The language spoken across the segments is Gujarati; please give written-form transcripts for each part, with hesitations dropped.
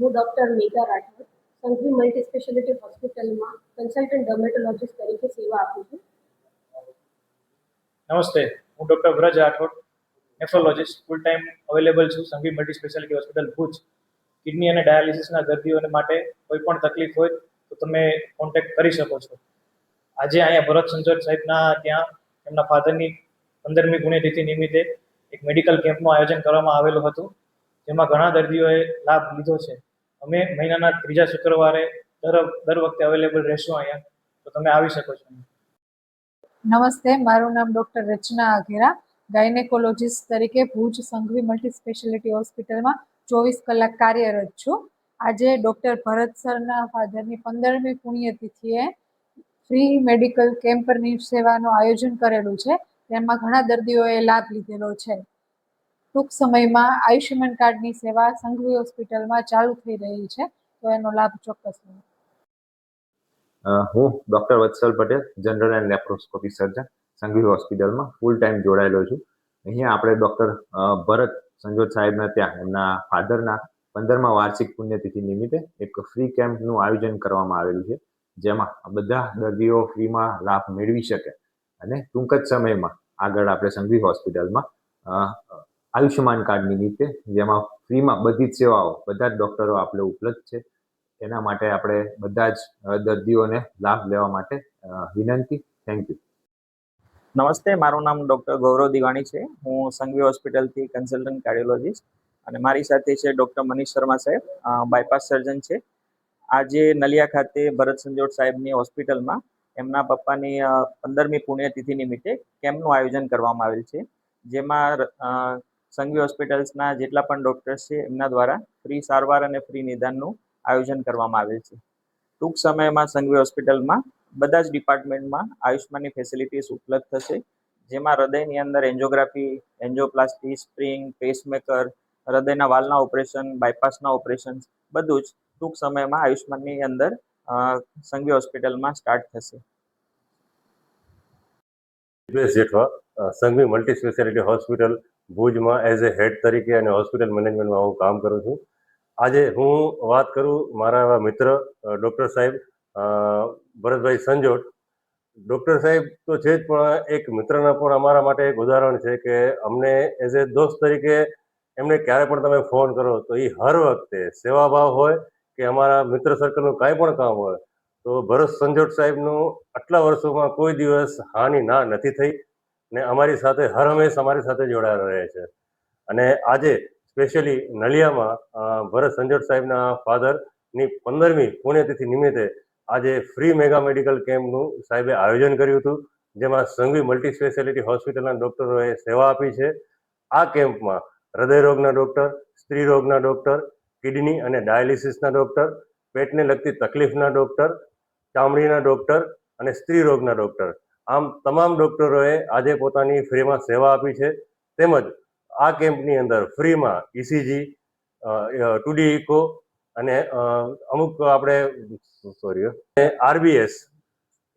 હું doctor Megha Rathod Sanghvi multi speciality હોસ્પિટલમાં કન્સલ્ટન્ટ ડર્મેટોલોજીસ્ટ તરીકે સેવા આપું છું. નમસ્તે, હું doctor Vraj Rathod, nephrologist full time available છું Sanghvi multi speciality hospital Bhuj. Kidney અને ડાયાલિસિસના દર્દીઓને માટે કોઈ પણ તકલીફ હોય તો તમે કોન્ટેક્ટ કરી શકો છો. આજે અહીંયા ભરત સંજોટ સાહેબના ત્યાં એમના ફાધરની 15મી પુણ્યતિથિ નિમિત્તે એક મેડિકલ કેમ્પનું આયોજન કરવામાં આવેલું હતું, જેમાં ઘણા દર્દીઓએ લાભ લીધો છે. અમે મહિનાના 3જા શુક્રવારે દર વખતે અવેલેબલ રહેશું અહીંયા, તો તમે આવી શકો છો. નમસ્તે, મારું નામ ડૉક્ટર રચના આઘેરા, ગાયનેકોલોજીસ્ટ તરીકે ભુજ સંઘવી મલ્ટી સ્પેશિયાલિટી હોસ્પિટલમાં 24 કલાક કાર્યરત છું. આજે ડૉક્ટર ભરત સરના ફાધરની 15મી પુણ્યતિથિએ ફ્રી મેડિકલ કેમ્પની સેવાનું આયોજન કરેલું છે. તેમાં ઘણા દર્દીઓએ લાભ લીધેલો છે. ટૂંક સમયમાં આયુષ્યમાન કાર્ડની સેવા સંઘવી હોસ્પિટલમાં ચાલુ થઈ રહી છે, તો એનો લાભ ચોક્કસ લો. હું doctor Vatsal Patel, general and laparoscopy surgeon, Sanghvi હોસ્પિટલમાં ફૂલ ટાઈમ જોડાયેલો છું. અહીંયા આપણે ડૉક્ટર ભરત સંજોટ સાહેબના ત્યાં એમના ફાધરના 15મા વાર્ષિક પુણ્યતિથિ નિમિત્તે એક ફ્રી કેમ્પનું આયોજન કરવામાં આવેલું છે, જેમાં બધા દર્દીઓ ફ્રીમાં લાભ મેળવી શકે અને ટૂંક જ સમયમાં આગળ આપણે સંઘવી હોસ્પિટલમાં આયુષ્યમાન કાર્ડ નિમિત્તે, જેમાં ફ્રીમાં બધી જ સેવાઓ બધા જ ડૉક્ટરો આપણે ઉપલબ્ધ છે. એના માટે આપણે બધા જ દર્દીઓને લાભ લેવા માટે વિનંતી. Thank you. નમસ્તે, મારું નામ ડૉક્ટર ગૌરવ દિવાણી છે. હું સંઘવી હોસ્પિટલથી કન્સલ્ટન્ટ કાર્ડિયોલોજીસ્ટ અને મારી સાથે છે ડૉક્ટર મનીષ શર્મા સાહેબ, બાયપાસ સર્જન છે. આજે નલિયા ખાતે ભરત સંજોટ સાહેબની હોસ્પિટલમાં એમના પપ્પાની 15મી પુણ્યતિથિ નિમિત્તે કેમ્પનું આયોજન કરવામાં આવેલ છે, જેમાં સંઘવી હોસ્પિટલ્સના જેટલા પણ ડૉક્ટર્સ છે એમના દ્વારા ફ્રી સારવાર અને ફ્રી નિદાનનું આયોજન કરવામાં આવેલ છે. ટૂંક સમયમાં સંઘવી હોસ્પિટલમાં બધા જ ડિપાર્ટમેન્ટમાં આયુષ્માનની ફેસિલિટીઝ ઉપલબ્ધ થશે, જેમાં હૃદયની અંદર એન્જિયોગ્રાફી, એન્જિયોપ્લાસ્ટી, સ્પ્રિંગ, પેસમેકર, હૃદયના વાલ્વના ઓપરેશન, બાયપાસના ઓપરેશન બધું જ ટૂંક સમયમાં આયુષ્માનની અંદર સંઘવી હોસ્પિટલમાં સ્ટાર્ટ થશે. સંઘવી મલ્ટી સ્પેશિયાલિટી હોસ્પિટલ ભુજમાં એઝ એ હેડ તરીકે અને હોસ્પિટલ મેનેજમેન્ટમાં હું કામ કરું છું. આજે હું વાત કરું મારા એવા મિત્ર ડૉક્ટર સાહેબ ભરતભાઈ સંજોટ. ડૉક્ટર સાહેબ તો છે જ, પણ એક મિત્રના પણ અમારા માટે એક ઉદાહરણ છે કે અમને એઝ એ દોસ્ત તરીકે એમને ક્યારે પણ તમે ફોન કરો તો એ હર વખતે સેવાભાવ હોય કે અમારા મિત્ર સર્કલનું કાંઈ પણ કામ હોય તો ભરત સંજોટ સાહેબનું આટલા વર્ષોમાં કોઈ દિવસ હાની ના નથી થઈ ને અમારી સાથે હર હંમેશ અમારી સાથે જોડાયેલા રહે છે. અને આજે સ્પેશિયલી નલિયામાં ભરત સંજોટ સાહેબના ફાધરની 15મી પુણ્યતિથિ નિમિત્તે આજે ફ્રી મેગા મેડિકલ કેમ્પનું સાહેબે આયોજન કર્યું હતું, જેમાં સંઘવી મલ્ટી સ્પેશિયાલિટી હોસ્પિટલના ડૉક્ટરોએ સેવા આપી છે. આ કેમ્પમાં હૃદયરોગના ડૉક્ટર, સ્ત્રી રોગના ડૉક્ટર, કિડની અને ડાયાલિસિસના ડૉક્ટર, પેટને લગતી તકલીફના ડૉક્ટર, ચામડીના ડૉક્ટર અને સ્ત્રી રોગના ડૉક્ટર, આમ તમામ ડૉક્ટરોએ આજે પોતાની ફ્રીમાં સેવા આપી છે. તેમજ આ કેમ્પની અંદર ફ્રીમાં ECG, 2D ઇકો અને અમુક આપણે RBS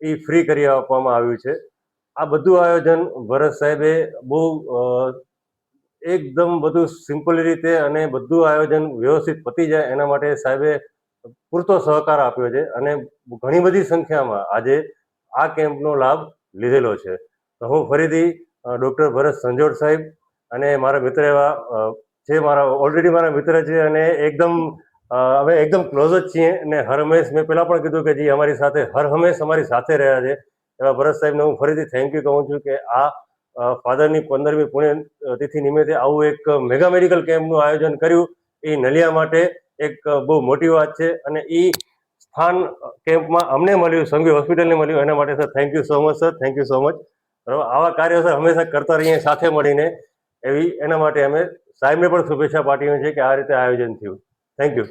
એ ફ્રી કરી આપવામાં આવ્યું છે. આ બધું આયોજન ભરત સાહેબે બહુ એકદમ બધું સિમ્પલ રીતે અને બધું આયોજન વ્યવસ્થિત પતી જાય એના માટે સાહેબે પૂરતો સહકાર આપ્યો છે અને ઘણી બધી સંખ્યામાં આજે આ કેમ્પનો લાભ લીધેલો છે. તો હું ફરીથી ડૉક્ટર ભરત સંજોટ સાહેબ અને મારા મિત્ર એવા છે, ઓલરેડી મારા મિત્ર છે અને અમે એકદમ ક્લોઝ જ છીએ અને હર હંમેશ મેં પહેલાં પણ કીધું કે જે અમારી સાથે હર હંમેશ અમારી સાથે રહ્યા છે એવા ભરત સાહેબને હું ફરીથી થેન્ક યુ કહું છું કે આ ફાધરની 15મી પુણ્યતિથિ નિમિત્તે આવું એક મેગા મેડિકલ કેમ્પનું આયોજન કર્યું એ નલિયા માટે એક બહુ મોટી વાત છે અને એ સ્થાન કેમ્પમાં અમને મળ્યું, સંઘવી હોસ્પિટલને મળ્યું, એના માટે sir thank you so much sir, thank you so much. આવા કાર્યો સર હંમેશા કરતા રહીએ સાથે મળીને એના માટે અમે સાહેબને પણ શુભેચ્છા પાઠવીએ છીએ કે આ રીતે આયોજન થયું. Thank you.